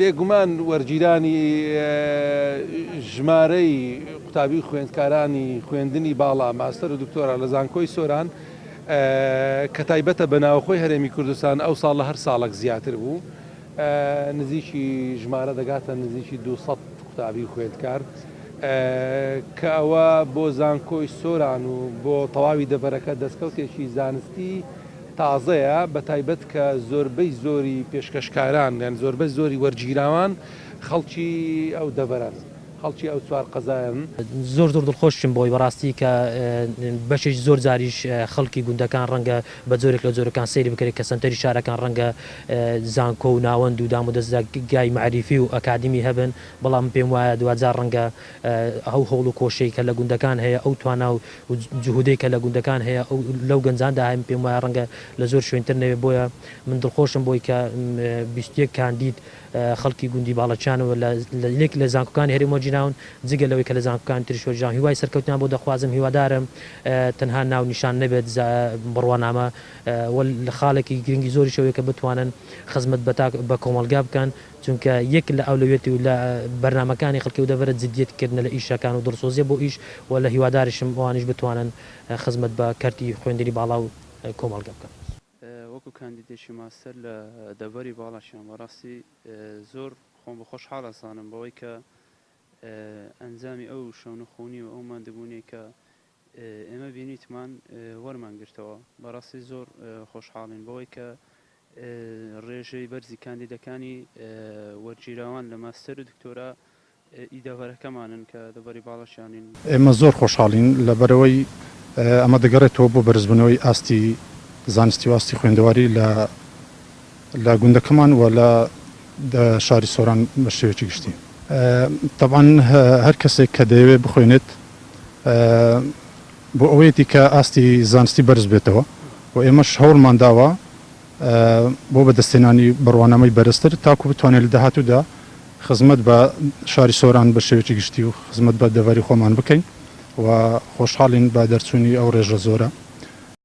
بێگومان وەرگیرانی ژمارەی قوتابی خوێندکارانی خوێندنی باڵا ماستەر و دکتۆرا لە زانکۆی سۆران کە تایبەتە بە ناوخۆی هەرێمی کوردستان ئەو ساڵ لە هەر ساڵێک زیاتر بوو نزیکی ژمارە دەگاتە نزیکی 200 قوتابی خوێندکار کە ئەوە بۆ زانکۆی سۆران و بۆ تەواوی دەبەرەکە دەستکەوتێکی زانستی تازەیە بە تایبەت کە زۆربەی زۆری پێشکەشکاران یان زۆربەی زۆری وەرگیراوان خەڵکی ئەو دەبەرن خەڵکی ئەو چوار قەزاین زۆر دڵخۆشم بۆی بەڕاستی کە بەشێک زۆر جاریش خەڵکی گوندەکان ڕەنگە بە جۆرێک لە جۆرەکان سەیری بکرێت کە سنتەری شارەکان ڕەنگە زانکۆ و ناوەند و دام و دەستگای معریفی و ئەکادمی هەبن بەڵام پێم وایە دوجار ڕەنگە ئەو هەوڵ و کۆشەی کە لە گوندەکان هەیە ئەو توانا و جهودەی کە لە گوندەکان هەیە لەو گەنجاندا هەم پێم وایە ڕەنگە لە زۆر شوێنتر نەوێت بۆیە من دڵخۆشم بۆی کە 21 کاندید خەڵکی گوندی باڵەچانەوە لێک لە زانکۆکانی هەرێمی وەرگیراون جگە لەوەی کە لە زانکۆکانی تریش وەرگیراون هیوای سەرکەوتنیان بۆ دەخوازم هیوادارم تەنها ناو نیشان نەبێت بڕوانامە لە خاڵێکی گرنگی زۆری شەوەیە کە بتوانن خزمەت بە کۆمەلگا بکەن چونکە یەک لە ئەولەوێتی و لە بەرنامەکانی خەڵکی و دەبێت جددیەتکردن لە ئیشەکان و دڵسۆزیە بۆ ئیش و لە هیواداریشم ئەوانیش بتوانن خزمەت بە کەرتی خوێندنی باڵا و کۆمەلگا بکەن. وەکو کاندیدێکی ماستەر لە دەڤەری باڵاشیان بەڕاستی زۆر خۆم بە خۆشحاڵ ئەزانم بەوەی کە ئەنجامی ئەو شەونەخوونی و ئەو مادەبوونی کە ئێمە بینیتمان وەرمان گرتەوە بەڕاستی زۆر خۆشحاڵین بەوەی کە ڕێژەی بەرزی کاندیدەکانی وەرگیراوان لە ماستەر و دکتۆرا ئیدەڤەرەکەمانن کە دەڤەری باڵاشیانین. ئێمە زۆر خۆشحاڵین لەبەرەوەی ئەمە دەگەڕێتەوە بۆ بەرزبوونەوەی ئاستی زانستی و ئاستی خوێندەواری لە گوندەکەمان و لە شاری سۆران بە شێوەیەکی گشتی. طبعاً هەر کەسێک کە دەیەوێت بخوێنێت بۆ ئەوەیەتی کە ئاستی زانستی بەرز بێتەوە و ئێمەش هەوڵمان داوە بۆ بەدەستێنانی بڕوانامەی بەرزتر تاکو بتوانێت لە داهاتوودا خزمەت بە شاری سۆران بە شێوەیەکی گشتی و خزمەت بە دەڤەری خۆمان بکەین و خۆشحاڵین بە دەرچوونی ئەو ڕێژە زۆرە.